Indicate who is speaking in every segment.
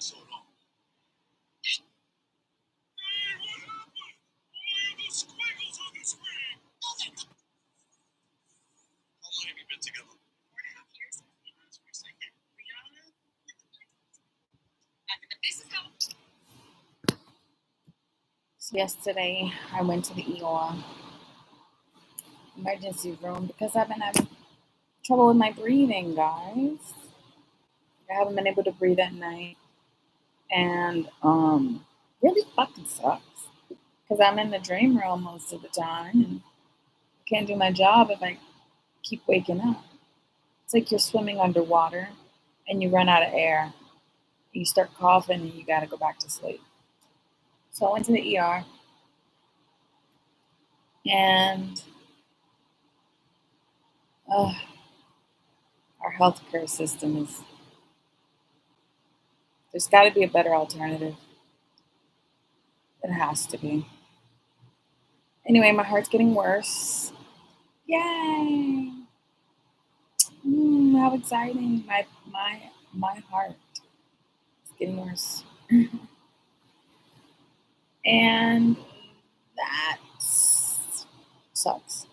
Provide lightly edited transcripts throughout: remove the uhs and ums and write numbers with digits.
Speaker 1: So yesterday, I went to the ER emergency room because I've been having trouble with my breathing, guys. I haven't been able to breathe at night, and really fucking sucks because I'm in the dream realm most of the time, and I can't do my job if I keep waking up. It's like you're swimming underwater, and you run out of air. You start coughing, and you got to go back to sleep. So I went to the ER, and our healthcare system is. There's got to be a better alternative. It has to be. Anyway, my heart's getting worse. Yay! How exciting! My heart is getting worse, and that sucks.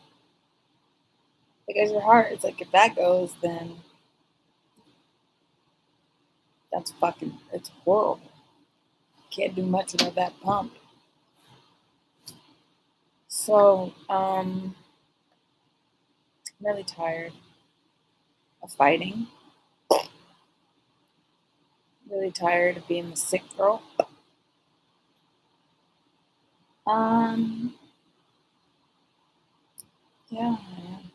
Speaker 1: Because your heart, it's like if that goes, then it's horrible. Can't do much without that pump. So, I'm really tired of fighting. Really tired of being the sick girl. Yeah, I am.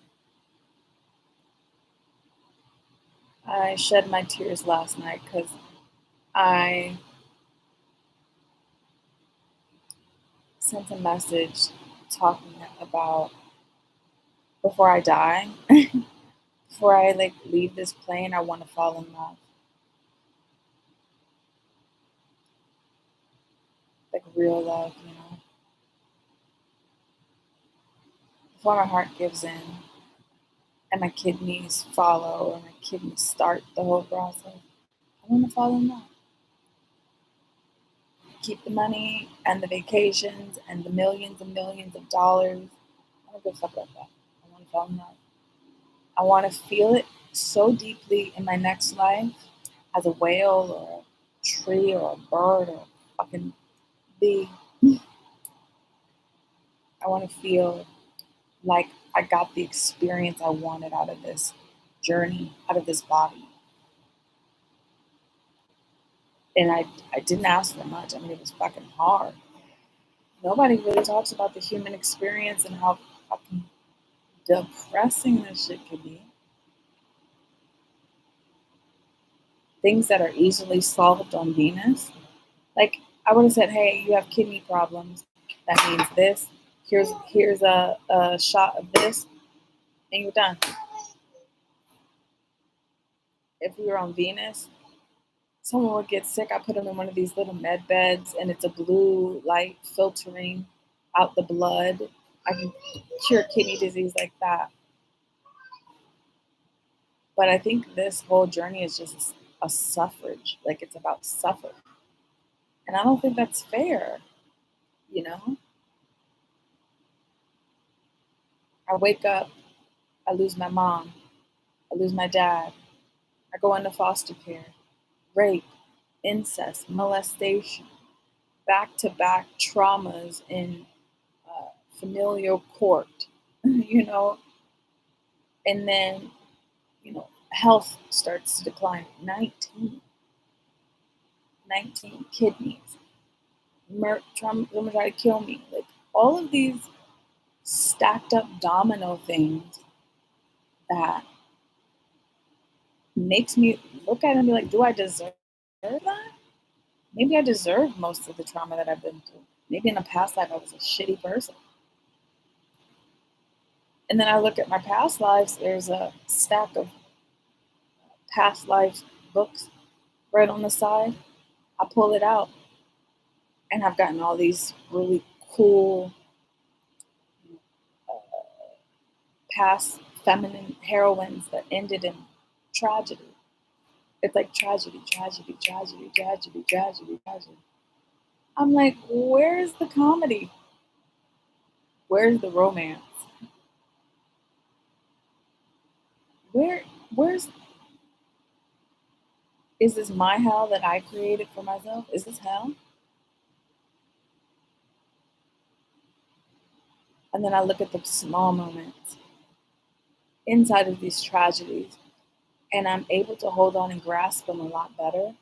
Speaker 1: I shed my tears last night because I sent a message talking about before I die, before I leave this plane, I want to fall in love. Like real love, Before my heart gives in and my kidneys follow or my kidneys start the whole process, I want to fall in love. Keep the money and the vacations and the millions and millions of dollars. I don't give a fuck about that. I want to fall in love. I want to feel it so deeply in my next life as a whale or a tree or a bird or a fucking bee. I want to feel like I got the experience I wanted out of this journey, out of this body. And I didn't ask for much. I mean, it was fucking hard. Nobody really talks about the human experience and how fucking depressing this shit could be. Things that are easily solved on Venus. Like, I would have said, hey, you have kidney problems. That means this. Here's a shot of this, and you're done. If we were on Venus, someone would get sick. I put them in one of these little med beds, and it's a blue light filtering out the blood. I can cure kidney disease like that. But I think this whole journey is just a suffrage. Like, it's about suffering. And I don't think that's fair, I wake up, I lose my mom, I lose my dad, I go into foster care, rape, incest, molestation, back-to-back traumas in familial court, and then, health starts to decline. 19 kidneys, someone try to kill me. Like, all of these stacked up domino things that makes me look at it and be like, do I deserve that? Maybe I deserve most of the trauma that I've been through. Maybe in a past life I was a shitty person. And then I look at my past lives, there's a stack of past life books right on the side. I pull it out and I've gotten all these really cool past feminine heroines that ended in tragedy. It's like tragedy, tragedy, tragedy, tragedy, tragedy, tragedy. I'm like, where's the comedy? Where's the romance? Where where's is this my hell that I created for myself? Is this hell? And then I look at the small moments inside of these tragedies, and I'm able to hold on and grasp them a lot better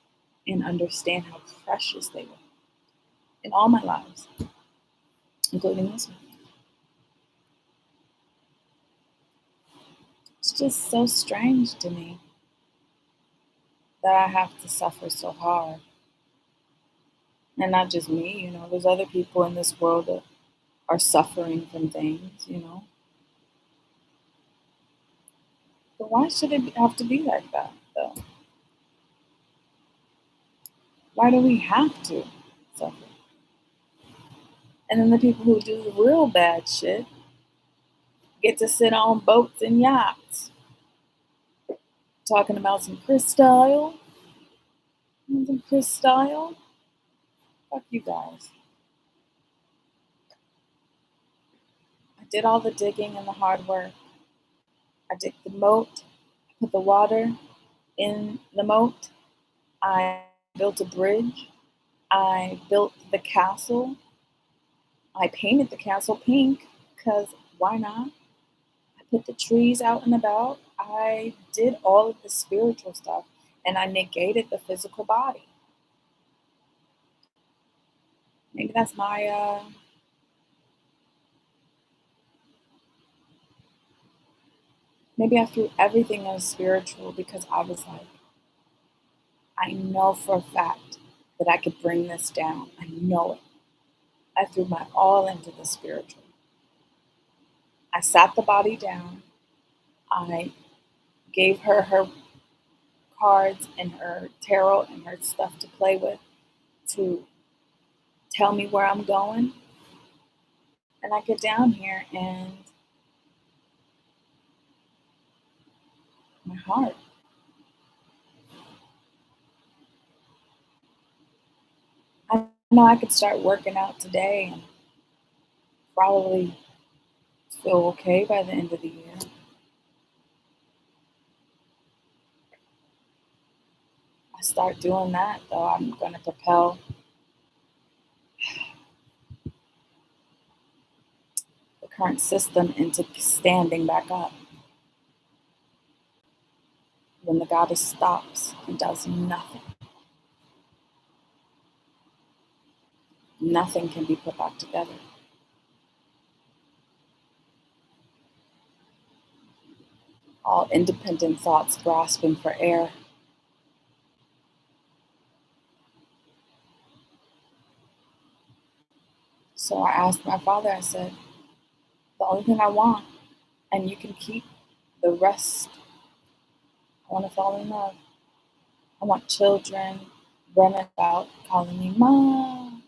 Speaker 1: and understand how precious they were in all my lives, including this one. It's just so strange to me that I have to suffer so hard. And not just me, there's other people in this world that are suffering from things. But why should it have to be like that, though? Why do we have to suffer? And then the people who do the real bad shit get to sit on boats and yachts talking about some Chris style. Some Chris style. Fuck you guys. I did all the digging and the hard work. I dig the moat, put the water in the moat. I built a bridge. I built the castle. I painted the castle pink because why not? I put the trees out and about. I did all of the spiritual stuff and I negated the physical body. Maybe that's maybe I threw everything as spiritual because I was like, I know for a fact that I could bring this down. I know it. I threw my all into the spiritual. I sat the body down. I gave her her cards and her tarot and her stuff to play with to tell me where I'm going. And I get down here and my heart. I know I could start working out today and probably feel okay by the end of the year. I start doing that though, I'm going to propel the current system into standing back up. When the goddess stops, he does nothing. Nothing can be put back together. All independent thoughts grasping for air. So I asked my father, I said, the only thing I want, and you can keep the rest, I want to fall in love. I want children running about calling me mom,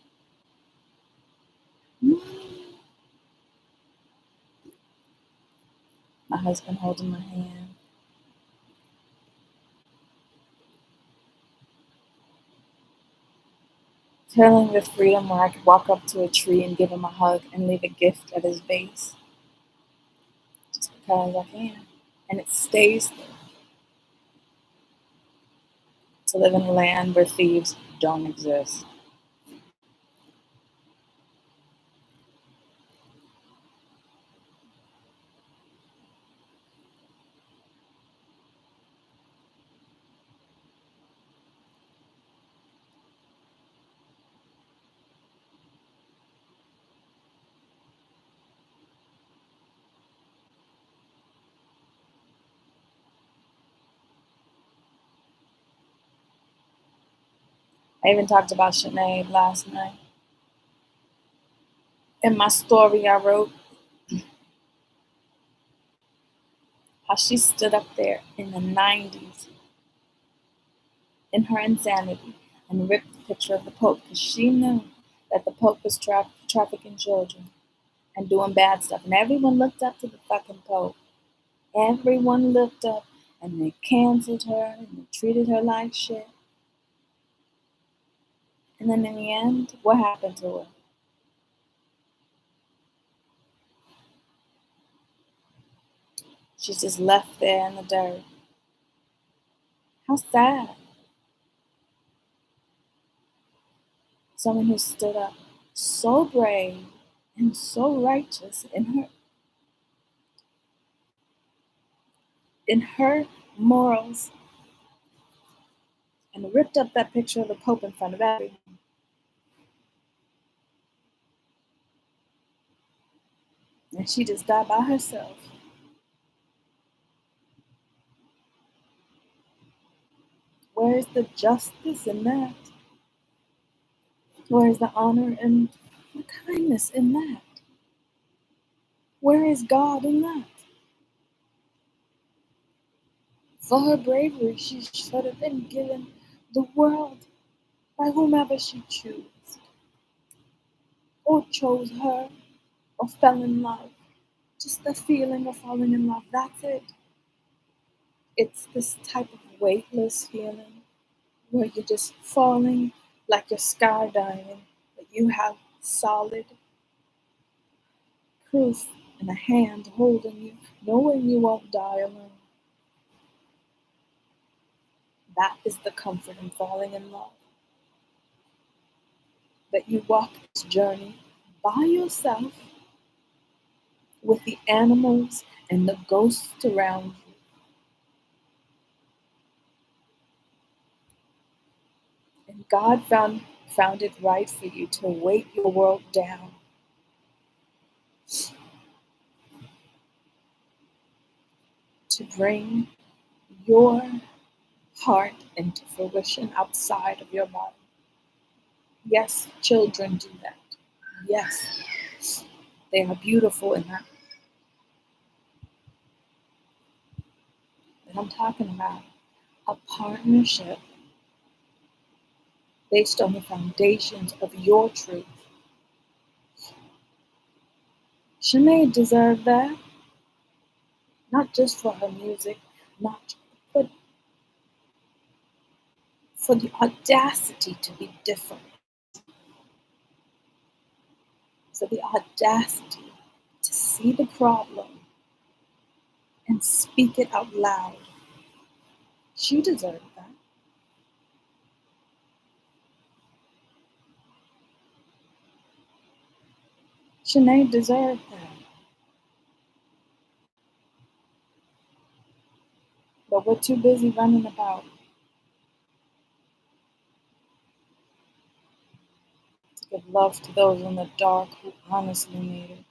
Speaker 1: mom. My husband holding my hand. Feeling the freedom where I could walk up to a tree and give him a hug and leave a gift at his base. Just because I can. And it stays there. To live in a land where thieves don't exist. I even talked about Sinead last night. In my story, I wrote how she stood up there in the 90s in her insanity and ripped the picture of the Pope because she knew that the Pope was trafficking children and doing bad stuff. And everyone looked up to the fucking Pope. Everyone looked up and they canceled her and they treated her like shit. And then in the end, what happened to her? She's just left there in the dirt. How sad. Someone who stood up so brave and so righteous in her morals and ripped up that picture of the Pope in front of everyone. And she just died by herself. Where is the justice in that? Where is the honor and the kindness in that? Where is God in that? For her bravery, she should have been given the world by whomever she chose, or chose her, or fell in love. Just the feeling of falling in love, that's it. It's this type of weightless feeling where you're just falling like you're skydiving, but you have solid proof and a hand holding you, knowing you won't die alone. That is the comfort in falling in love. That you walk this journey by yourself with the animals and the ghosts around you. And God found it right for you to weight your world down. To bring your heart into fruition outside of your body. Yes, children do that. Yes, they are beautiful in that. But I'm talking about a partnership based on the foundations of your truth. Sinead deserved that, not just for her music, but for the audacity to be different, for the audacity to see the problem and speak it out loud. She deserved that. Sinead deserved that. But we're too busy running about to give love to those in the dark who honestly need it.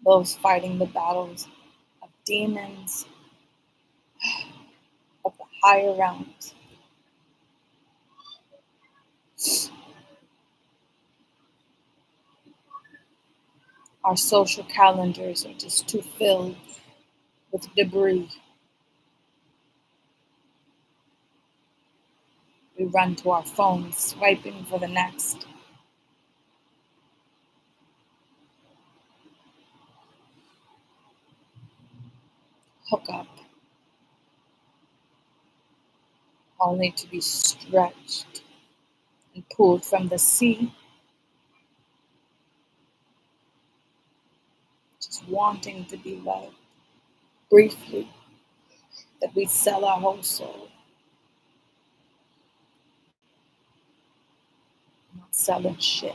Speaker 1: Those fighting the battles of demons of the higher realms. Our social calendars are just too filled with debris. We run to our phones, swiping for the next. Hook up, only to be stretched and pulled from the sea, just wanting to be loved briefly, that we sell our whole soul. Not selling shit.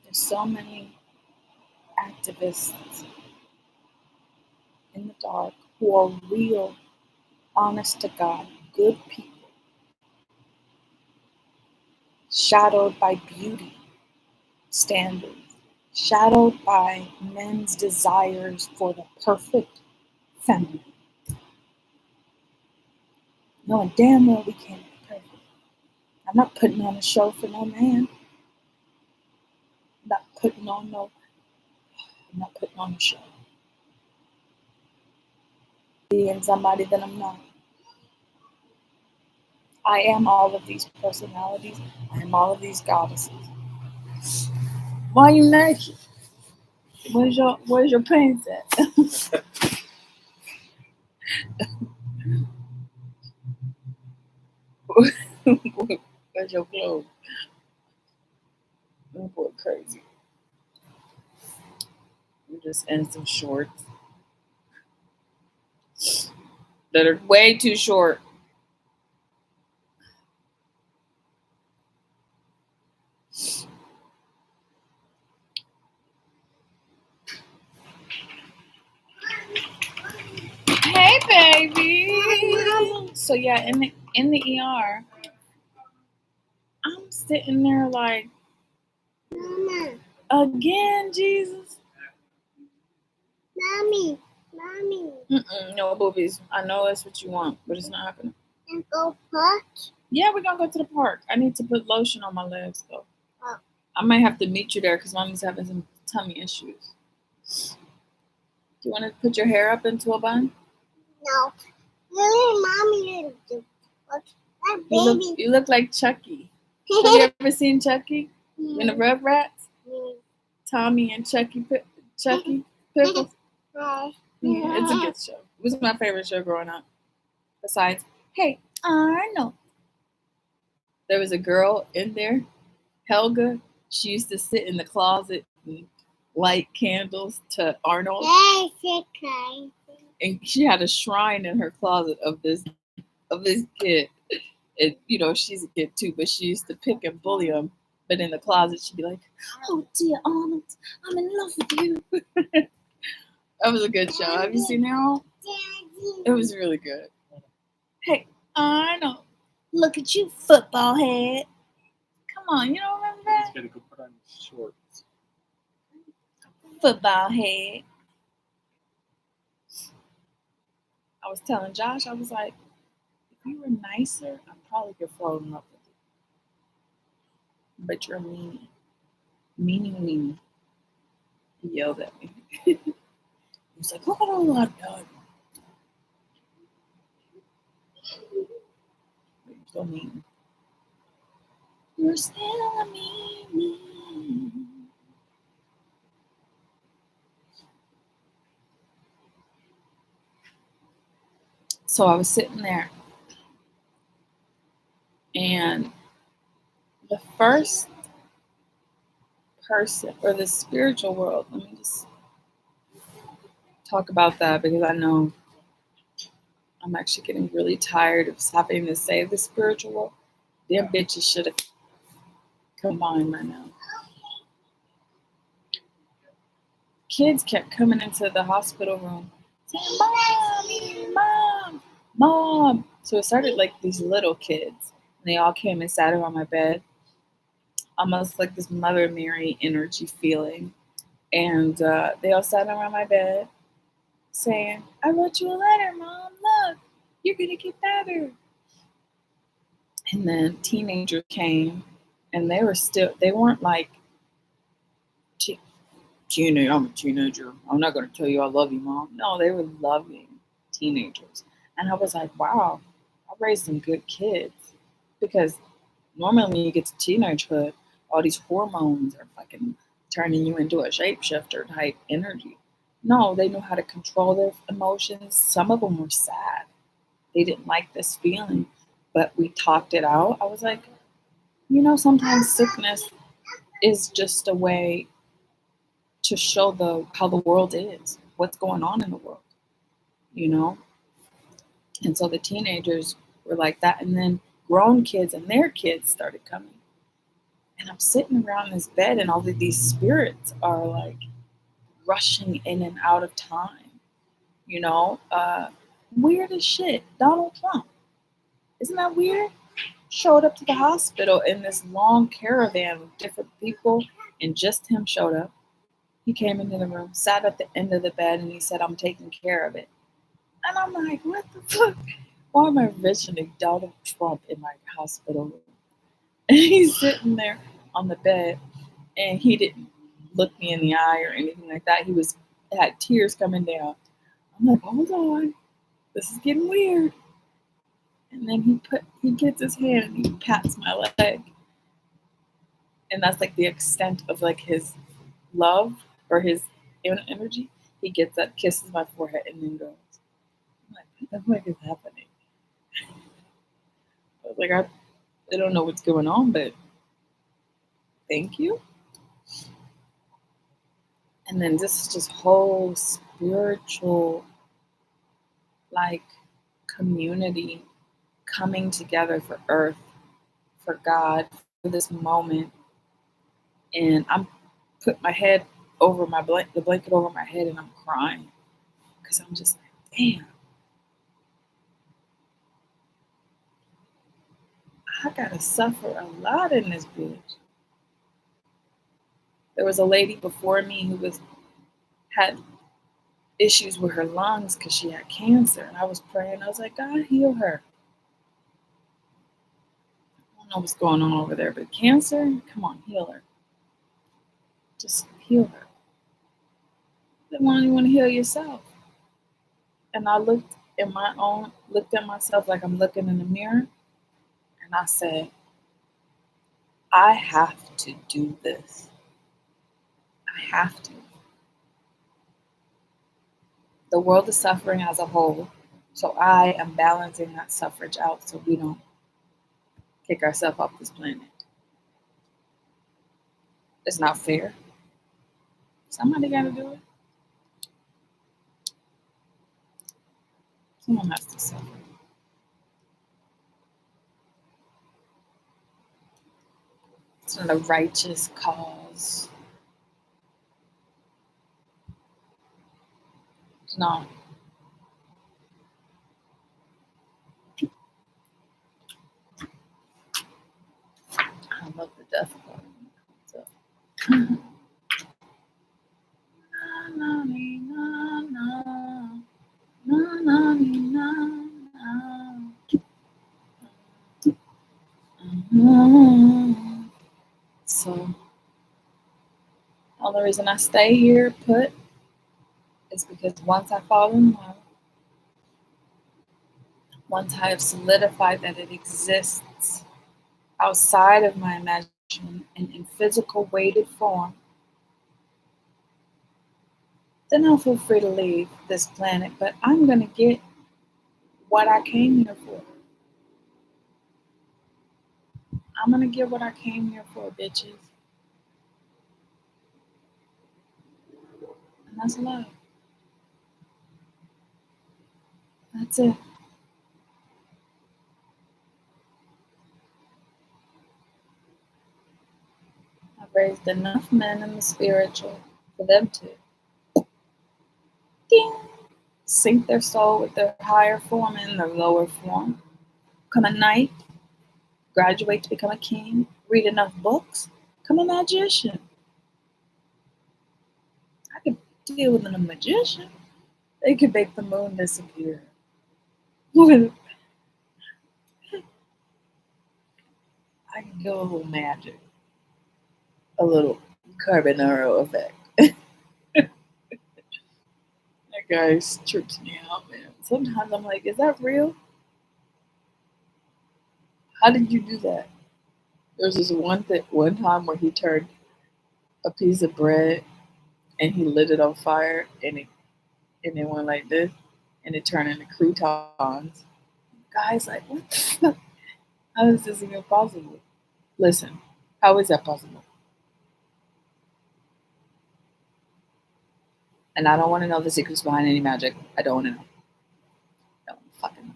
Speaker 1: There's so many activists in the dark who are real, honest to God, good people, shadowed by beauty standards, shadowed by men's desires for the perfect feminine. Knowing damn well we can't be perfect. I'm not putting on a show for no man. I'm not putting on a show. being somebody that I'm not. I am all of these personalities. I am all of these goddesses. Why you naked? Where's your pants at? Where's your clothes? I'm going crazy. You're just in some shorts that are way too short. Hey, baby. So yeah, in the ER, I'm sitting there like, Mama. Again, Jesus. Mommy. No, boobies. I know that's what you want, but it's not happening. And go park? Yeah, we're gonna go to the park. I need to put lotion on my legs though. Oh. I might have to meet you there because mommy's having some tummy issues. Do you want to put your hair up into a bun? No. Really, mommy didn't do. You look like Chucky. Have you ever seen Chucky? In the Rugrats? Tommy and Chucky Pickles? Yeah, it's a good show. It was my favorite show growing up. Besides, hey, Arnold. There was a girl in there, Helga. She used to sit in the closet and light candles to Arnold. And she had a shrine in her closet of this kid. And, she's a kid too, but she used to pick and bully him. But in the closet, she'd be like, "Oh dear Arnold, I'm in love with you." That was a good show. Have you seen Harold? It was really good. Hey, Arnold, look at you, football head. Come on, you don't remember that? He's gonna go put on shorts. Football head. I was telling Josh, I was like, if you were nicer, I probably could fall in love with you. But you're a meanie. Meanie. He yelled at me. He was like, look at all I've done. You're so mean. You're still a meanie. So I was sitting there, and the first person, or the spiritual world, let me just talk about that because I know I'm actually getting really tired of having to say the spiritual world. Them bitches should have combined by now. Kids kept coming into the hospital room saying, "Mommy, Mom." So it started like these little kids. And they all came and sat around my bed. Almost like this Mother Mary energy feeling. And they all sat around my bed saying, "I wrote you a letter, Mom. Look, you're going to get better." And then teenagers came, and they weren't like, "Teenager, I'm a teenager. I'm not going to tell you I love you, Mom." No, they were loving teenagers. And I was like, wow, I raised some good kids. Because normally when you get to teenagehood, all these hormones are fucking turning you into a shapeshifter type energy. No, they knew how to control their emotions. Some of them were sad. They didn't like this feeling, but we talked it out. I was like, sometimes sickness is just a way to show how the world is, what's going on in the world, And so the teenagers were like that, and then grown kids and their kids started coming. And I'm sitting around this bed, and all of these spirits are like rushing in and out of time, weird as shit. Donald Trump, isn't that weird? Showed up to the hospital in this long caravan with different people, and just him showed up. He came into the room, sat at the end of the bed, and he said, "I'm taking care of it." And I'm like, what the fuck? Why am I envisioning Donald Trump in my hospital room? And he's sitting there on the bed, and he didn't look me in the eye or anything like that. He had tears coming down. I'm like, hold on. this is getting weird. And then he gets his hand and he pats my leg. And that's like the extent of like his love or his energy. He gets up, kisses my forehead, and then goes. I'm like, what the fuck is happening? I was like, I don't know what's going on, but thank you. And then this is just whole spiritual, like, community coming together for Earth, for God, for this moment. And I'm put my head over my the blanket over my head, and I'm crying because I'm just like, damn, I gotta suffer a lot in this bitch. There was a lady before me who had issues with her lungs because she had cancer, and I was praying. I was like, God, heal her. I don't know what's going on over there, but cancer, come on, heal her. Just heal her. Then why don't you want to heal yourself? And I looked at myself like I'm looking in the mirror, and I said, I have to do this. I have to. The world is suffering as a whole, so I am balancing that suffrage out so we don't kick ourselves off this planet. It's not fair. Somebody got to do it. Someone has to suffer. It's not a righteous cause. It's not. I love the death part. So. So, the only reason I stay here put is because once I fall in love, once I have solidified that it exists outside of my imagination and in physical weighted form, then I'll feel free to leave this planet. But I'm going to get what I came here for. I'm going to get what I came here for, bitches. And that's love. That's it. I've raised enough men in the spiritual for them to ding, sync their soul with their higher form and their lower form. Become a knight, graduate to become a king, read enough books, become a magician. I could deal with a magician. They could make the moon disappear. I can go a little magic. A little Carbonaro effect. That guy trips me out, man. Sometimes I'm like, is that real? How did you do that? There was this one time where he turned a piece of bread and he lit it on fire and it went like this and it turned into croutons. Guys, like, what the fuck? How is this even possible? Listen, how is that possible? And I don't want to know the secrets behind any magic. I don't want to know. I don't fucking know.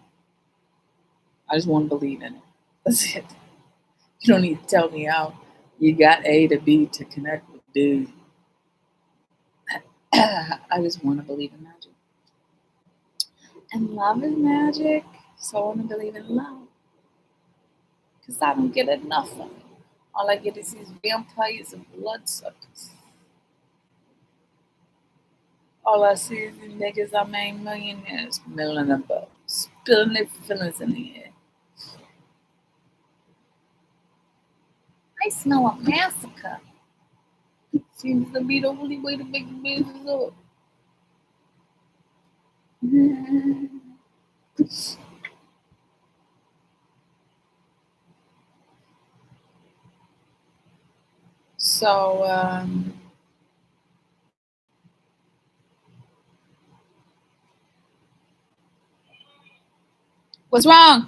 Speaker 1: I just want to believe in it. That's it. You don't need to tell me how you got A to B to connect with B. I just want to believe in magic. And love is magic, so I want to believe in love. Because I don't get enough of it. All I get is these vampires and bloodsuckers. All I see is these niggas I made millionaires, milling them up, spilling their feelings in the air. I smell a massacre. Seems to be the only way to make the business up. So, what's wrong?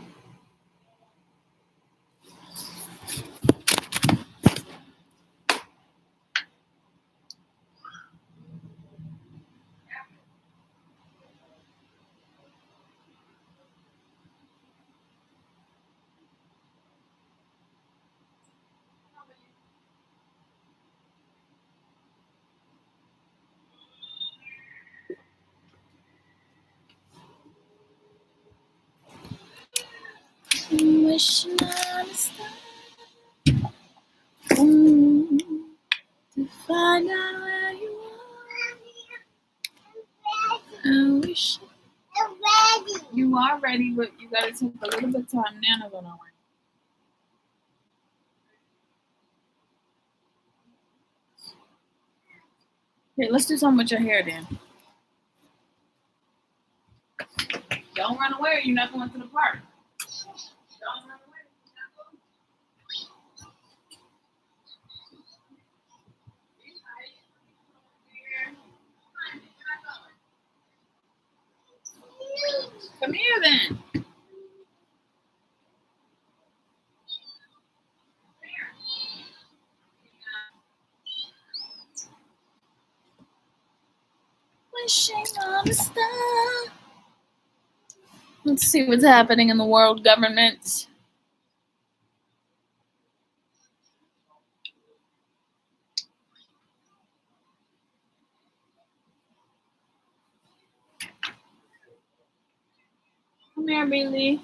Speaker 1: Wishing on a star to find out where you are. I wish you are ready, but you gotta take a little bit of time. Nana gonna win. Here, let's do something with your hair then. Don't run away, or you're not going to the park. Don't run away. Come here then. Wishing on a star. Let's see what's happening in the world government. Come here, Billy.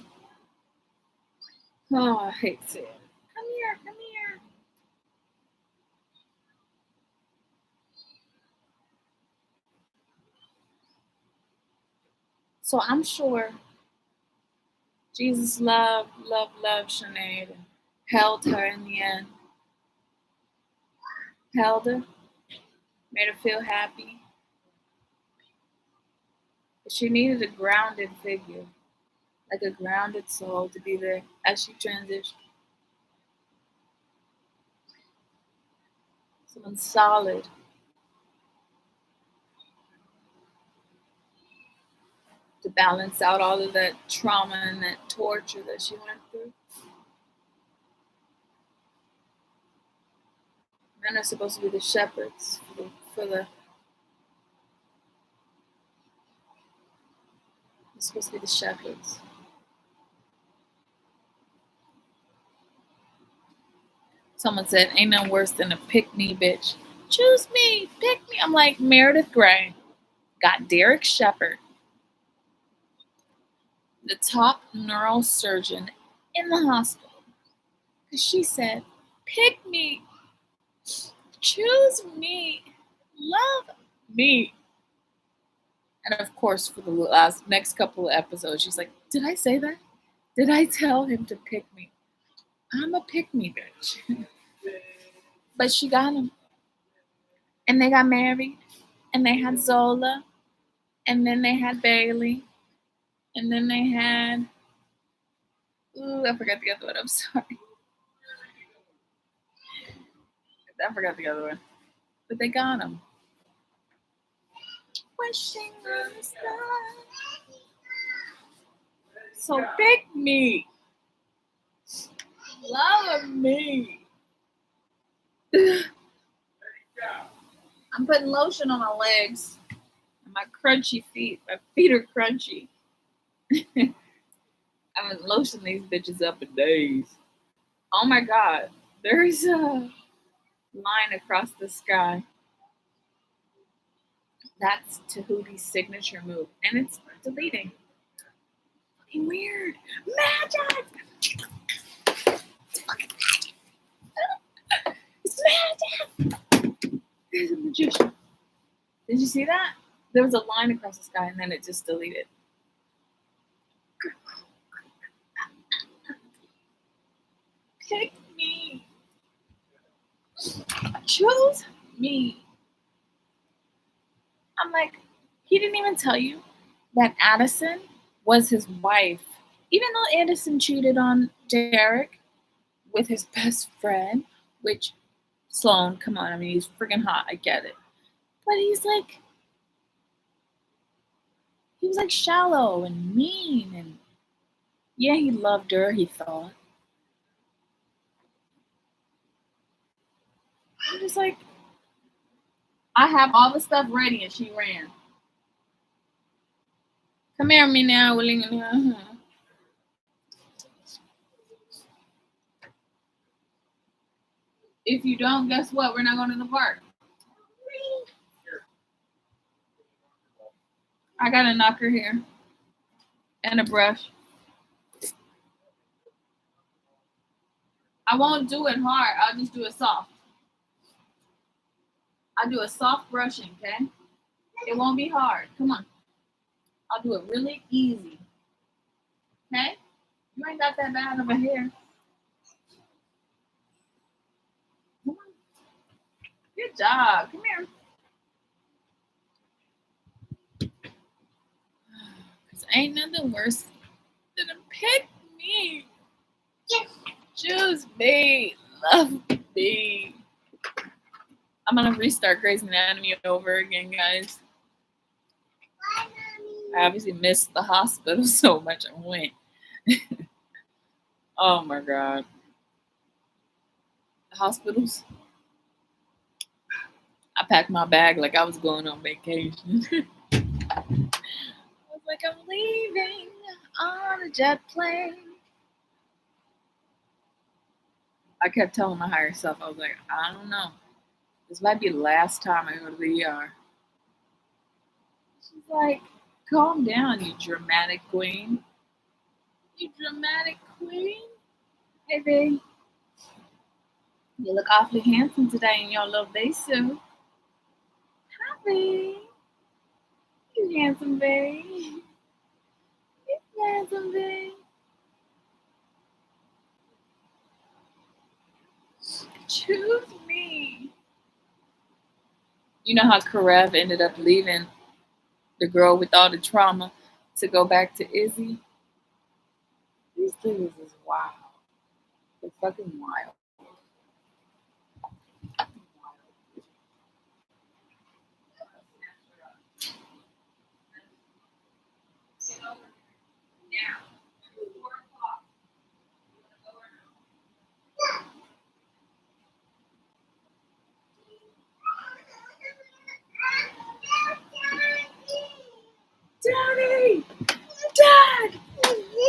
Speaker 1: Oh, I hate it. Come here, come here. So I'm sure Jesus loved Sinead and held her in the end. Held her, made her feel happy. But she needed a grounded figure, like a grounded soul to be there as she transitioned. Someone solid. To balance out all of that trauma and that torture that she went through. Men are supposed to be the shepherds for the. They're supposed to be the shepherds. Someone said, "Ain't no worse than a pick me bitch. Choose me, pick me." I'm like, Meredith Grey got Derek Shepard, the top neurosurgeon in the hospital, because she said, "Pick me, choose me, love me." And of course, for the next couple of episodes, she's like, "Did I say that? Did I tell him to pick me? I'm a pick me bitch." But she got him. And they got married. And they had Zola. And then they had Bailey. And then they had. Ooh, I forgot the other one. I'm sorry. I forgot the other one. But they got him. Wishing on a star. So pick me. Love me. I'm putting lotion on my legs and my crunchy feet. My feet are crunchy. I haven't lotioned these bitches up in days. Oh my god. There's a line across the sky. That's Tahuti's signature move. And it's deleting. Fucking weird. Magic! It's fucking magic. It's magic! There's a magician. Did you see that? There was a line across the sky and then it just deleted. Pick me. Choose me. I'm like, he didn't even tell you that Addison was his wife. Even though Addison cheated on Derek with his best friend, which Sloan, come on. I mean, he's freaking hot. I get it. But he was like shallow and mean. And yeah, he loved her, he thought. I'm just like, I have all the stuff ready and she ran. Come here, me now, Willing. If you don't, guess what? We're not going to the park. I got a knocker here and a brush. I won't do it hard. I'll just do it soft. I'll do a soft brushing, okay? It won't be hard. Come on. I'll do it really easy. Okay? You ain't got that bad of a hair. Come on. Good job. Come here. Cause ain't nothing worse than a pick me. Yes. Choose me. Love me. I'm gonna restart Grey's Anatomy over again, guys. I obviously missed the hospital so much I went. Oh my god. The hospitals. I packed my bag like I was going on vacation. I was like, I'm leaving on a jet plane. I kept telling my higher self, I was like, I don't know. This might be the last time I go to the ER. She's like, calm down, you dramatic queen. You dramatic queen? Hey, babe. You look awfully handsome today in your little day suit. Hi, babe. You handsome, babe. You handsome, babe. Choose me. You know how Karev ended up leaving the girl with all the trauma to go back to Izzy? These things is wild. They're fucking wild. Daddy! Dad!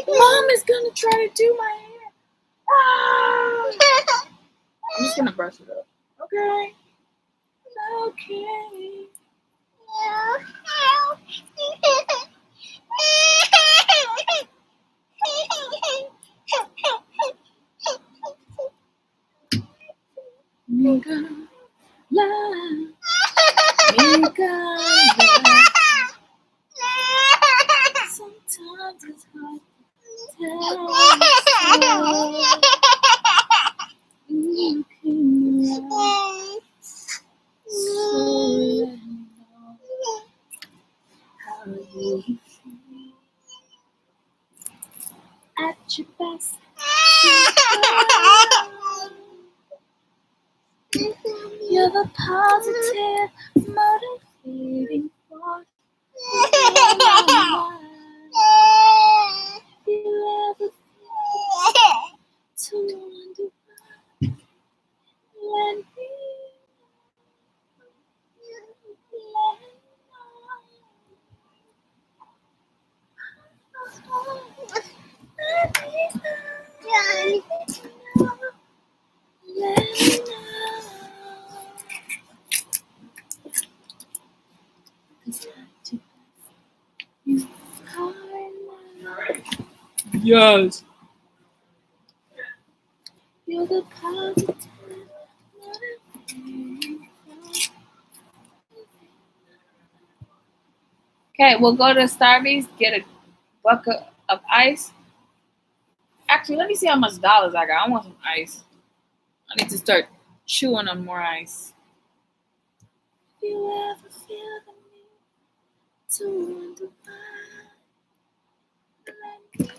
Speaker 1: Mom is gonna try to do my hair. Ah! I'm just gonna brush it up. Okay. Okay. Mika, love. Mika, love. Sometimes it's hard to tell. You can love. So let me know how you feel. At your best. You're the positive, motivating force. If you ever feel to wonder why, let me yes. You're the positive. Okay, we'll go to Starbucks, get a bucket of ice. Actually, let me see how much dollars I got. I want some ice. I need to start chewing on more ice. Do you ever feel the need to wonder why? Let me know.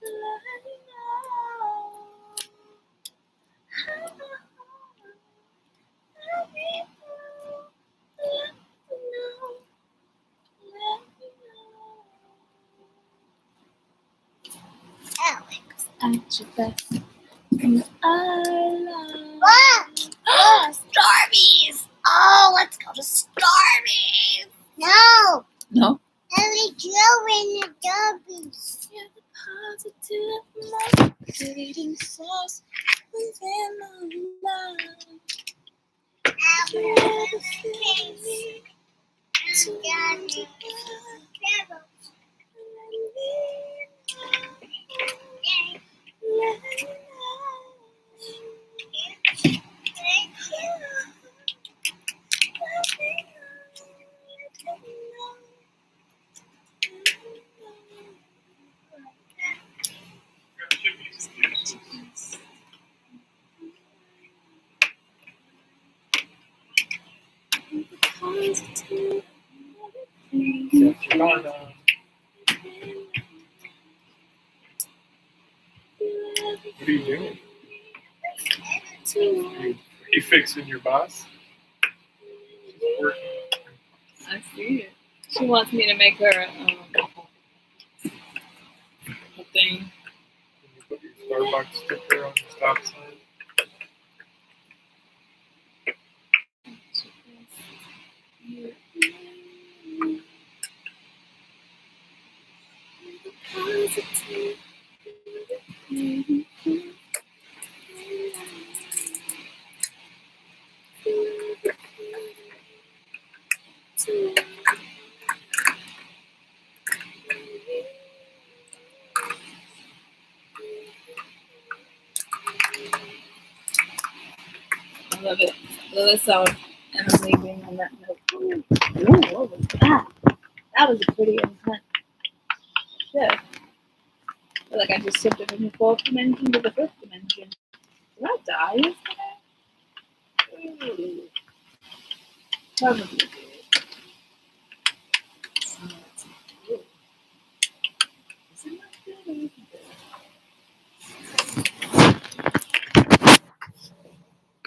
Speaker 1: Let me know at your best. You are love. Starbies! Oh, let's go to Starbies! No?
Speaker 2: Every girl in the derbies.
Speaker 1: You're the positive motivating source within my life.
Speaker 2: I'm gonna take me. I'm gonna travel.
Speaker 3: What are you doing? Are you fixing your bus?
Speaker 1: I see it. She wants me to make her a thing.
Speaker 3: Can you put your Starbucks sticker on the stop sign?
Speaker 1: I love it. I love the sound. And I'm leaving on that note. Ooh, what was that? That was a pretty intense shift. I feel like I just shifted from the fourth dimension to the fifth dimension. Did I die yesterday? Ooh. Probably did. Ooh. Is it not good or is it good?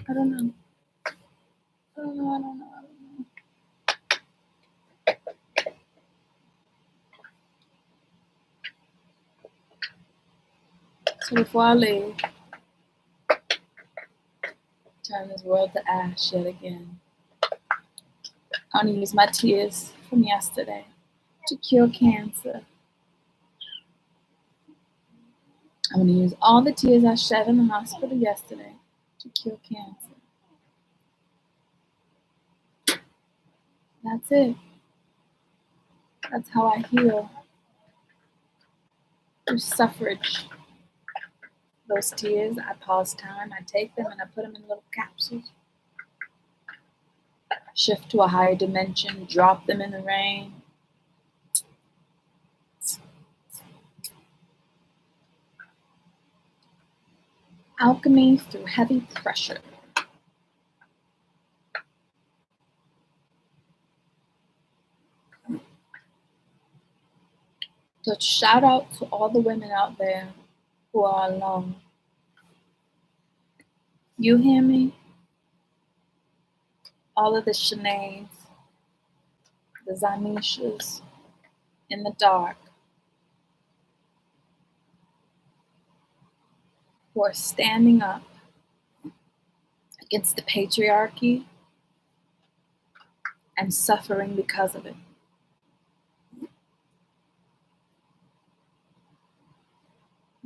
Speaker 1: I don't know. I don't know. So before I leave, turn this world to ash yet again. I'm going to use my tears from yesterday to cure cancer. I'm going to use all the tears I shed in the hospital yesterday to cure cancer. That's it. That's how I heal. Through suffrage. Those tears, I pause time, I take them and I put them in little capsules. Shift to a higher dimension, drop them in the rain. Alchemy through heavy pressure. So shout out to all the women out there who are alone. You hear me? All of the Sineads, the Zanishas in the dark who are standing up against the patriarchy and suffering because of it.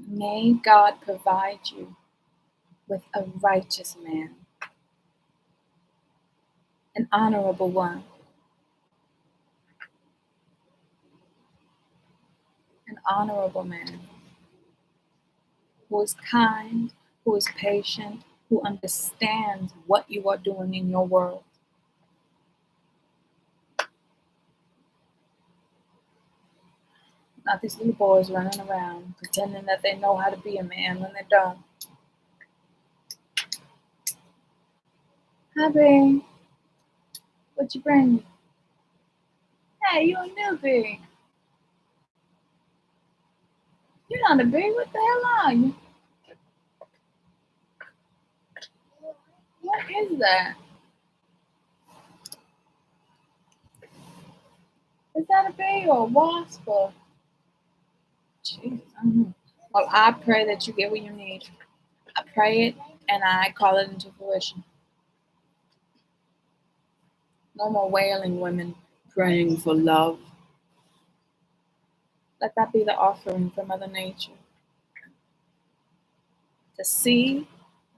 Speaker 1: May God provide you with a righteous man, an honorable one, an honorable man who is kind, who is patient, who understands what you are doing in your world. Not these little boys running around pretending that they know how to be a man when they don't. Hi, babe. What you bring me? Hey, you a newbie. You're not a bee. What the hell are you? What is that? Is that a bee or a wasp? Or... Jesus, I don't know. Well, I pray that you get what you need. I pray it and I call it into fruition. No more wailing women praying for love. Let that be the offering for Mother Nature. To see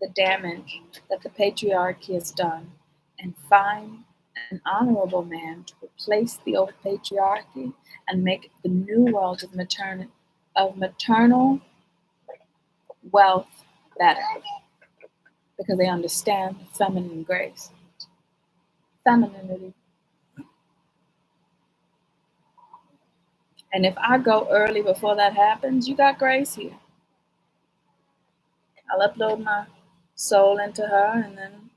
Speaker 1: the damage that the patriarchy has done and find an honorable man to replace the old patriarchy and make the new world of maternal wealth better because they understand feminine grace, femininity. And if I go early before that happens, you got grace here. I'll upload my soul into her and then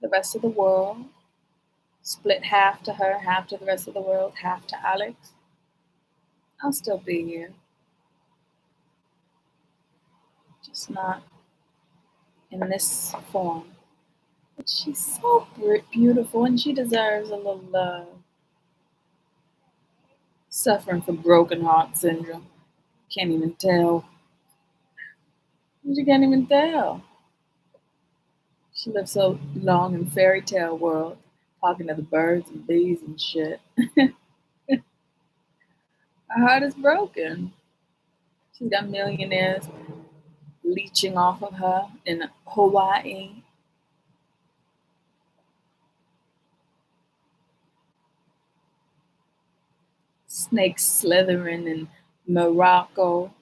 Speaker 1: the rest of the world. Split half to her, half to the rest of the world, half to Alex. I'll still be here. Just not in this form. But she's so beautiful and she deserves a little love. Suffering from broken heart syndrome. Can't even tell. She can't even tell. She lived so long in fairy tale world, talking to the birds and bees and shit. Her heart is broken. She's got millionaires leeching off of her in Hawaii. Snakes slithering in Morocco.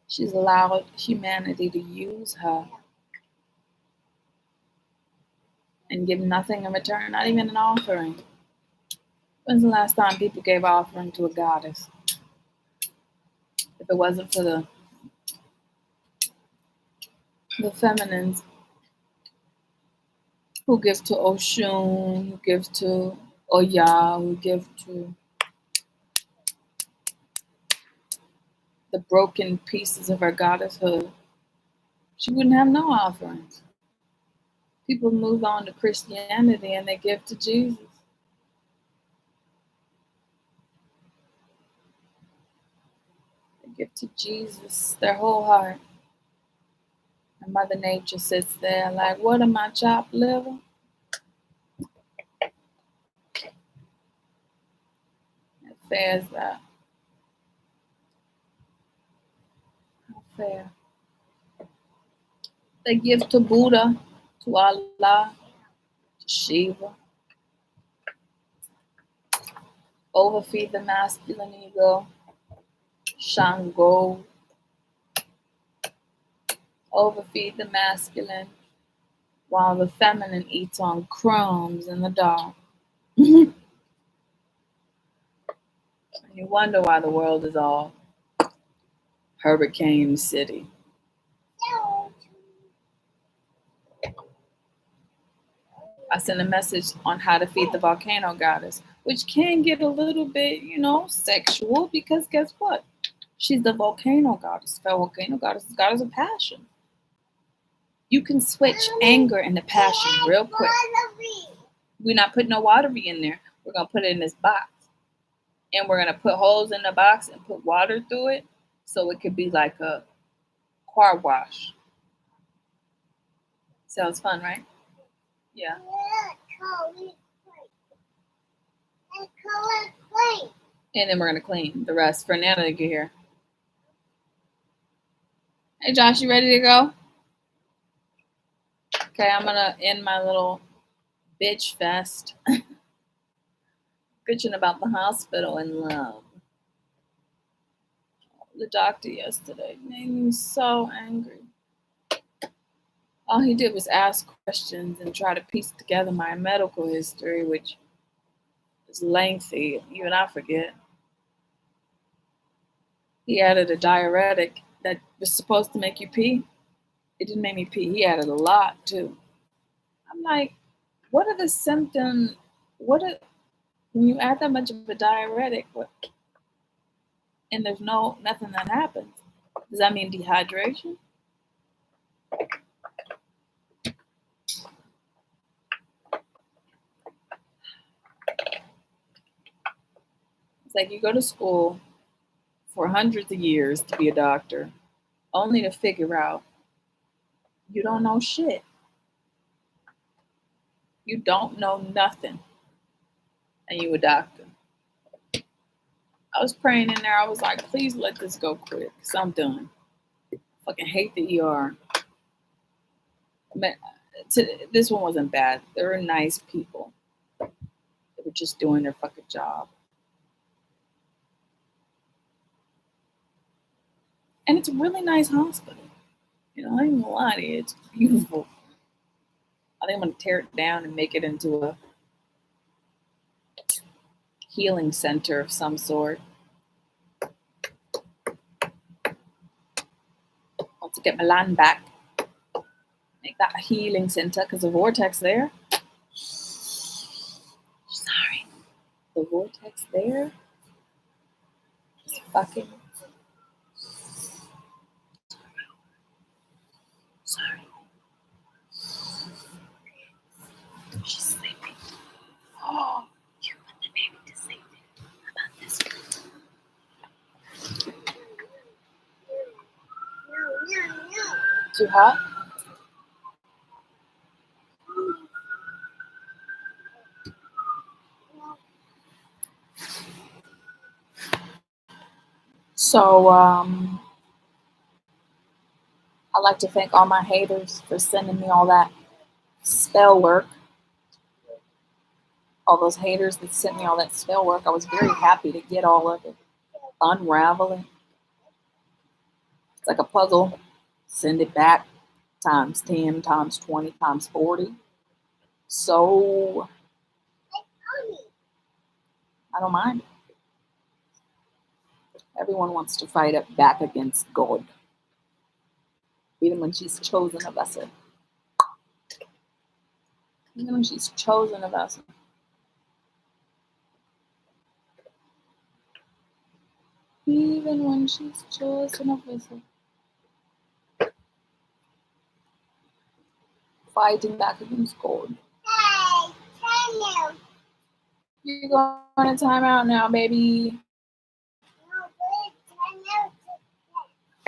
Speaker 1: She's allowed humanity to use her and give nothing in return, not even an offering. When's the last time people gave offering to a goddess? If it wasn't for the feminines who give to Oshun, who give to Oya, who give to the broken pieces of her goddesshood, she wouldn't have no offerings. People move on to Christianity and they give to Jesus. They give to Jesus their whole heart. And Mother Nature sits there like, what am I, chopped liver? How fair is that? How fair? They give to Buddha, to Allah, to Shiva. Overfeed the masculine ego, Shango. Overfeed the masculine while the feminine eats on crumbs in the dark. You wonder why the world is all Hurricane City. I sent a message on how to feed the volcano goddess, which can get a little bit, sexual because guess what? She's the volcano goddess. The volcano goddess is goddess of passion. You can switch anger into passion real quick. We're not putting no watery in there. We're going to put it in this box. And we're going to put holes in the box and put water through it so it could be like a car wash. Sounds fun, right? Yeah. And then we're going to clean the rest for Nana to get here. Hey, Josh, you ready to go? Okay, I'm going to end my little bitch fest. Bitching about the hospital and love. The doctor yesterday made me so angry. All he did was ask questions and try to piece together my medical history, which is lengthy. Even I forget. He added a diuretic that was supposed to make you pee. It didn't make me pee. He added a lot too. I'm like, what are the symptoms? When you add that much of a diuretic, and there's nothing that happens? Does that mean dehydration? like you go to school for hundreds of years to be a doctor, only to figure out you don't know shit. You don't know nothing, and you a doctor. I was praying in there. I was like, please let this go quick, because I'm done. I fucking hate the ER. Man, this one wasn't bad. They were nice people. They were just doing their fucking job. And it's a really nice hospital. You know, I ain't gonna lie to you, it's beautiful. I think I'm gonna tear it down and make it into a healing center of some sort. Want to get my land back. Make that a healing center because the vortex there. Sorry. The vortex there is fucking. Sorry. She's sleeping. Oh, you want the baby to sleep. How about this one?
Speaker 2: No.
Speaker 1: Too hot? So, I'd like to thank all my haters for sending me all that spell work. All those haters that sent me all that spell work. I was very happy to get all of it. Unraveling. It's like a puzzle. Send it back times 10, times 20, times 40. So, I don't mind. Everyone wants to fight up back against God. Even when she's chosen a vessel. Even when she's chosen a vessel. Even when she's chosen a vessel. Fighting back against God.
Speaker 2: Hey, Daniel.
Speaker 1: You're going to time out now, baby.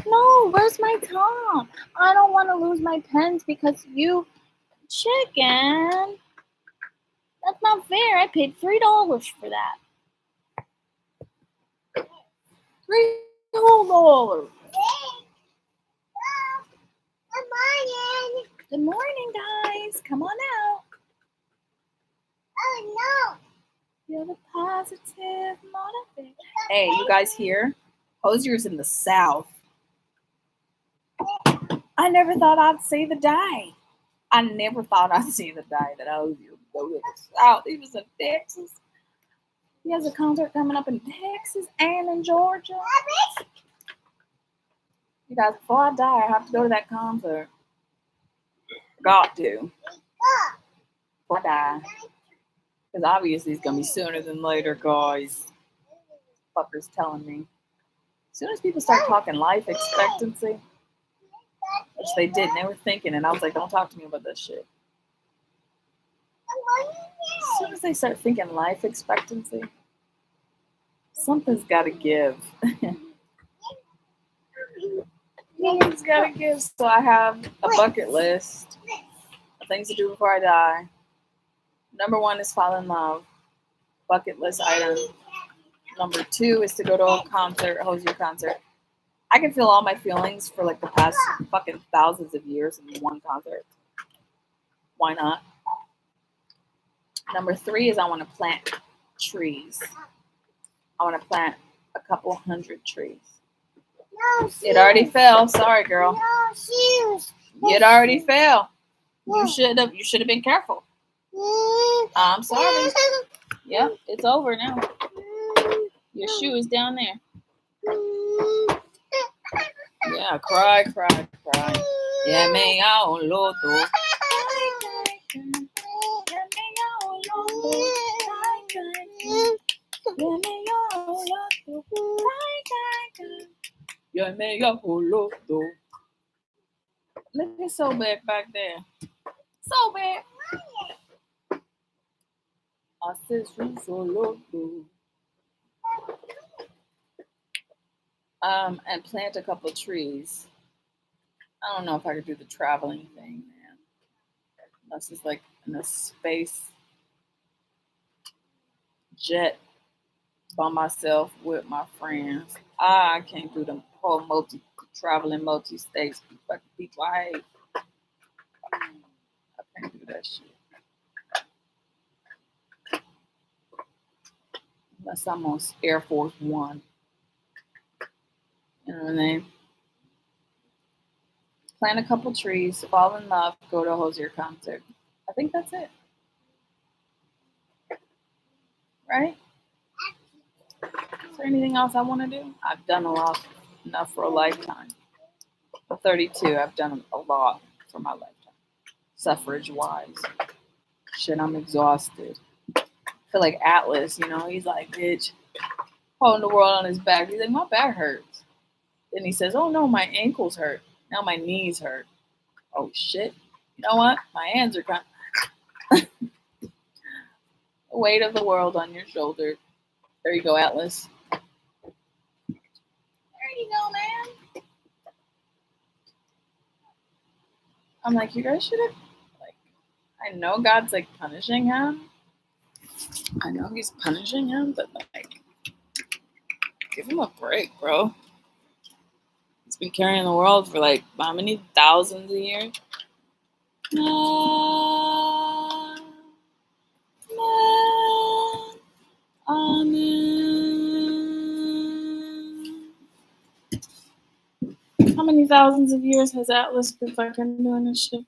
Speaker 1: No, where's my Tom? I don't want to lose my pens because you chicken. That's not fair. I paid $3 for that. $3.
Speaker 2: Good morning.
Speaker 1: Good morning, guys. Come on out.
Speaker 2: Oh no.
Speaker 1: You're the positive motivator. Hey, you guys here? Hosier's in the South. I never thought I'd see the day. I never thought I'd see the day that Hosier would go to the South. He was in Texas. He has a concert coming up in Texas and in Georgia. You guys, before I die, I have to go to that concert. Got to. Before I die. Because obviously it's going to be sooner than later, guys. Fuckers telling me. As soon as people start talking life expectancy, which they did, and they were thinking, and I was like, don't talk to me about this shit. As soon as they start thinking life expectancy, something's got to give. Something's got to give. So I have a bucket list of things to do before I die. Number 1 is fall in love. Bucket list item. Number 2 is to go to a concert, a Hosier concert. I can feel all my feelings for like the past fucking thousands of years in one concert. Why not? Number 3 is I want to plant trees. I want to plant a couple hundred trees.
Speaker 2: No shoes.
Speaker 1: It already fell. Sorry, girl.
Speaker 2: No shoes.
Speaker 1: It already fell. You should have been careful. I'm sorry. Yep, it's over now. Your shoe is down there. Yeah, cry. Yeah, me loto. Yo loto. Look at so bad back there. So bad. I said so loto. And plant a couple of trees. I don't know if I could do the traveling thing, man. Unless it's like in a space jet by myself with my friends. I can't do the whole traveling multi states. Fucking be quiet. I can't do that shit. Unless I'm on Air Force One. You know what I mean? Plant a couple trees, fall in love, go to a Hosier concert. I think that's it. Right? Is there anything else I want to do? I've done a lot, enough for a lifetime. I'm 32. I've done a lot for my lifetime. Suffrage wise. Shit, I'm exhausted. I feel like Atlas, he's like, bitch, holding the world on his back. He's like, my back hurts. Then he says, oh no, my ankles hurt. Now my knees hurt. Oh shit. You know what? My hands are kind of the weight of the world on your shoulder. There you go, Atlas. There you go, man. I'm like, you guys should have, like, I know God's like punishing him. I know he's punishing him, but like, give him a break, bro. He's been carrying the world for like how many thousands of years? Amen. How many thousands of years has Atlas been fucking doing this shit?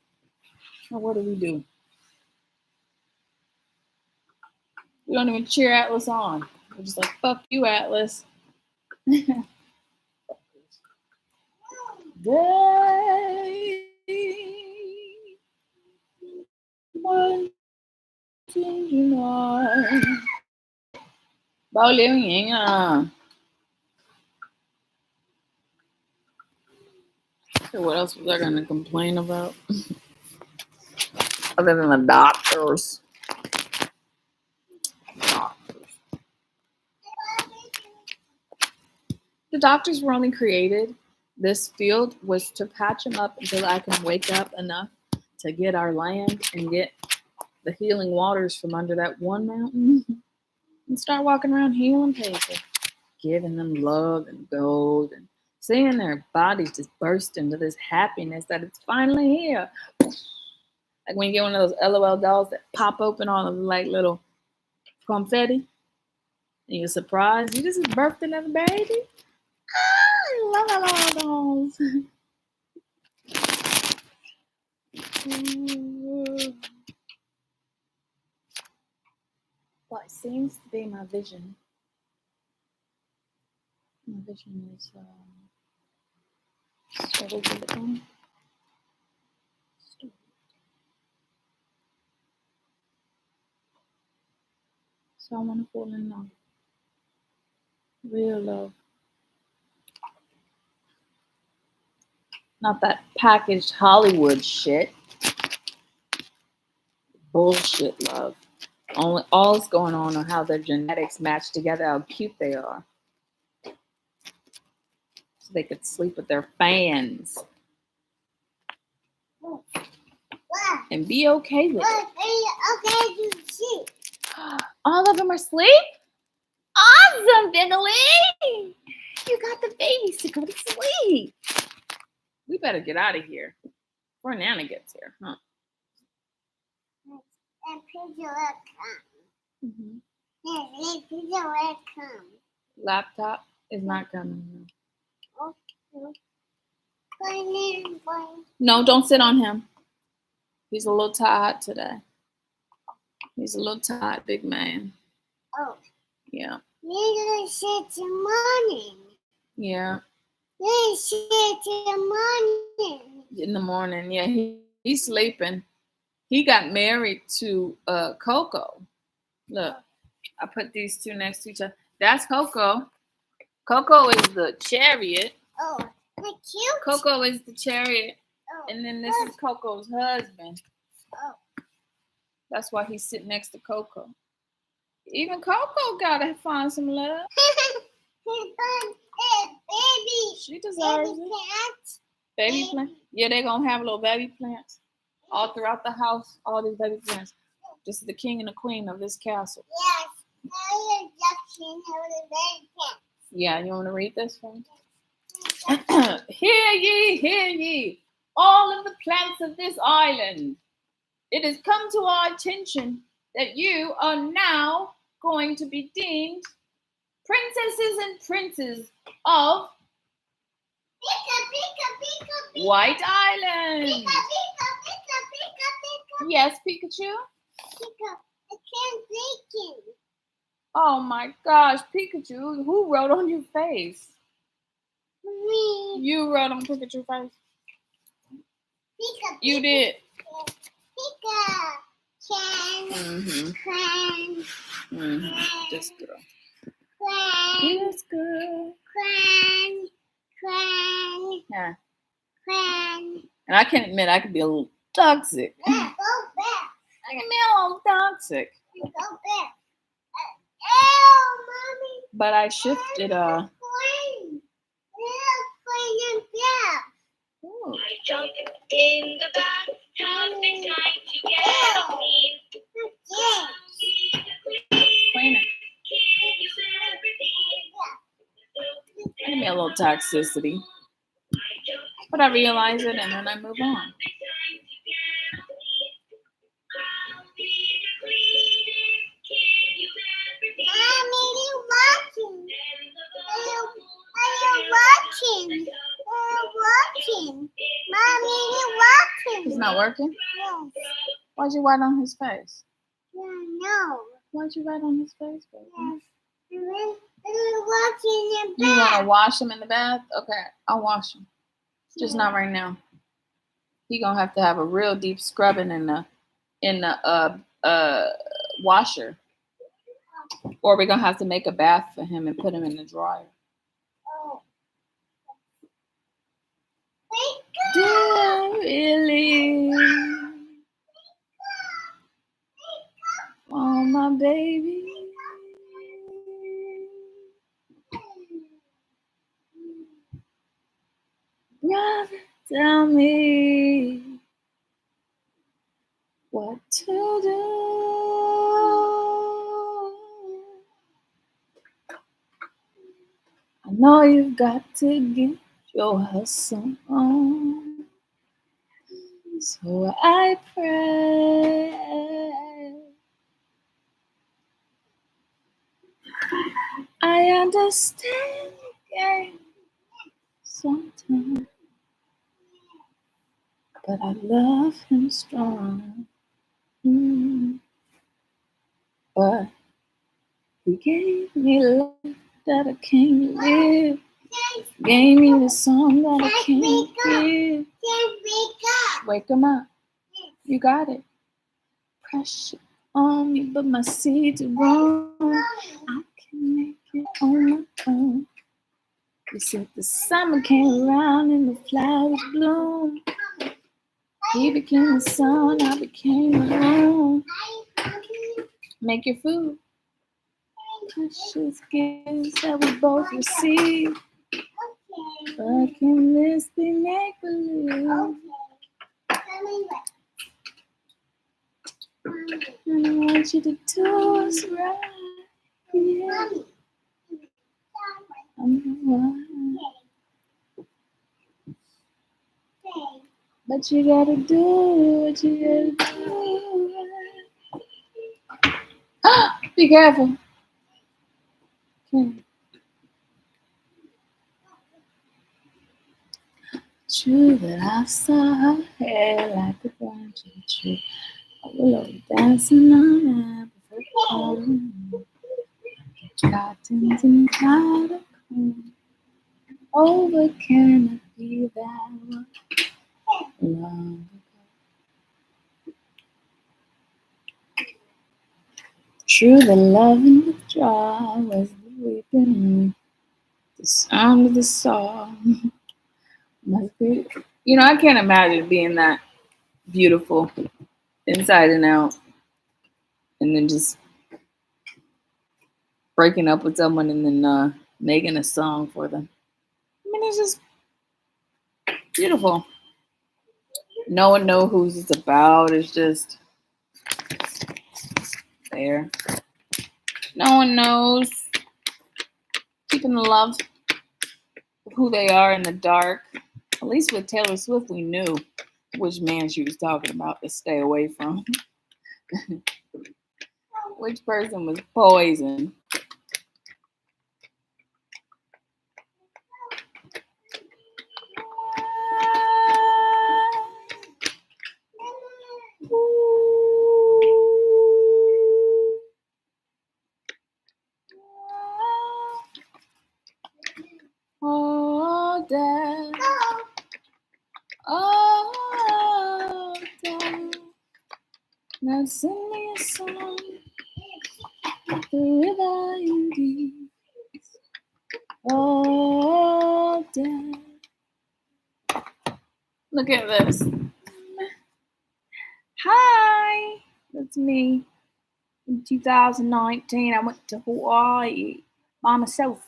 Speaker 1: Or what do we do? We don't even cheer Atlas on. We're just like, fuck you, Atlas. Day one changing on. Bao liêu nhỉ à? So what else was I gonna complain about? Other than the doctors. The doctors were only created. This field was to patch them up until I can wake up enough to get our land and get the healing waters from under that one mountain and start walking around healing people, giving them love and gold and seeing their bodies just burst into this happiness that it's finally here. Like when you get one of those LOL dolls that pop open all of like little confetti and you're surprised. You just birthed another baby. I love LOL dolls. What seems to be my vision. My vision is struggles with it on. So I want to fall in love. Real love. Not that packaged Hollywood shit. Bullshit love. All's going on how their genetics match together, how cute they are. So they could sleep with their fans. And be okay with it. All of them are asleep? Awesome, Biggly! You got the babies to go to sleep. We better get out of here before Nana gets here, huh? Laptop is not coming. No, don't sit on him. He's a little tired today. He's a little tired, big man.
Speaker 2: Oh.
Speaker 1: Yeah.
Speaker 2: You said morning.
Speaker 1: Yeah.
Speaker 2: You said morning.
Speaker 1: In the morning, yeah. He's sleeping. He got married to Coco. Look, I put these two next to each other. That's Coco. Coco is the chariot.
Speaker 2: Oh, the cute.
Speaker 1: Coco is the chariot.
Speaker 2: Oh.
Speaker 1: And then this is Coco's husband.
Speaker 2: Oh.
Speaker 1: That's why he's sitting next to Coco. Even Coco gotta find some love.
Speaker 2: Baby
Speaker 1: She deserves
Speaker 2: baby
Speaker 1: it.
Speaker 2: plants.
Speaker 1: Baby plant. Yeah, they're gonna have little baby plants all throughout the house. All these baby plants. This is the king and the queen of this castle.
Speaker 2: Yes. Now you're just the baby plants.
Speaker 1: Yeah, you want to read this one? Hear ye, all of the plants of this island. It has come to our attention that you are now going to be deemed princesses and princes of
Speaker 2: Pika.
Speaker 1: White Island.
Speaker 2: Pika.
Speaker 1: Yes, Pikachu?
Speaker 2: Pika. I can't drink it.
Speaker 1: Oh my gosh, Pikachu, who wrote on your face?
Speaker 2: Me.
Speaker 1: You wrote on Pikachu's face?
Speaker 2: Pika.
Speaker 1: You did.
Speaker 2: Pika.
Speaker 1: Mm-hmm.
Speaker 2: Cran.
Speaker 1: Mm-hmm. This girl.
Speaker 2: Cran.
Speaker 1: This girl.
Speaker 2: Cran.
Speaker 1: Yeah.
Speaker 2: Cran.
Speaker 1: And I can admit I can be a little toxic.
Speaker 2: Yeah, go back.
Speaker 1: I can be a little toxic.
Speaker 2: Go back. Ew, mommy.
Speaker 1: But I shifted
Speaker 2: Coin.
Speaker 1: Ooh.
Speaker 4: I jumped in the bathtub, big time to get on me.
Speaker 1: Clean it. I can be a little toxicity. But I realize it and then I move on. It's not working? Why'd you write on his face? Why'd you write on his face, baby? You want to wash him in the bath? Okay, I'll wash him. Just not right now. He gonna have to have a real deep scrubbing in the washer, or we're gonna have to make a bath for him and put him in the dryer. Do I really want my baby? Brother, tell me what to do. I know you've got to get your hustle on. So I pray. I understand the game sometimes, but I love him strong. But he gave me life that I can't live. Gave me the song that I can't give. Wake him up. You got it. Pressure on me, but my seeds are grown. I can make it on my own. You said the summer came around and the flowers bloom. He became the sun, I became the moon. Make your food. Precious gifts that we both receive. But can this be make believe? And I want you to do us right. Yeah. But you gotta do what you gotta do. Be careful. Okay. True that I saw her hair like a branch of a tree. A willow dancing on the apple. Cottons and powder. Oh, but can it be that one long ago? True, the love and the joy was the weeping, the sound of the song. Must be, I can't imagine being that beautiful inside and out, and then just breaking up with someone and then making a song for them. I mean, it's just beautiful. No one knows who's it's about. It's just there. No one knows. Keeping the love of who they are in the dark. At least with Taylor Swift, we knew which man she was talking about to stay away from. Which person was poison. Oh, Dad. Oh, Dad. Now sing me a song. The river indeed. Oh, Dad. Look at this. Hi. That's me. In 2019, I went to Hawaii by myself.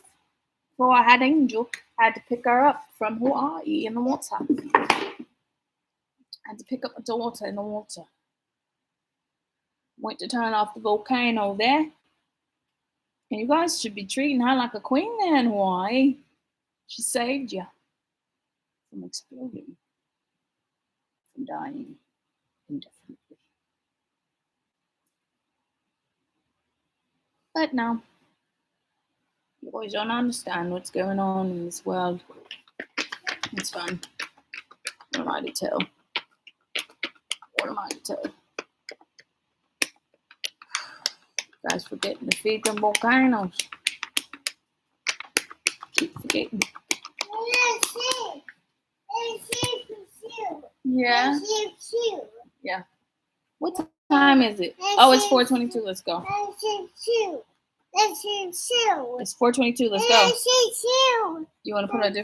Speaker 1: Before I had Angel, I had to pick her up from Hawaii in the water. I had to pick up my daughter in the water. Went to turn off the volcano there. And you guys should be treating her like a queen there in Hawaii. She saved you from exploding, from dying indefinitely. But no, you boys don't understand what's going on in this world. It's fun. What am I to tell? What am I to tell? You guys forgetting to feed them volcanoes. Keep forgetting. Yeah. Yeah. What time is it? Oh, it's 4:22. Let's go. It's 4:22. Let's go. You want to put a different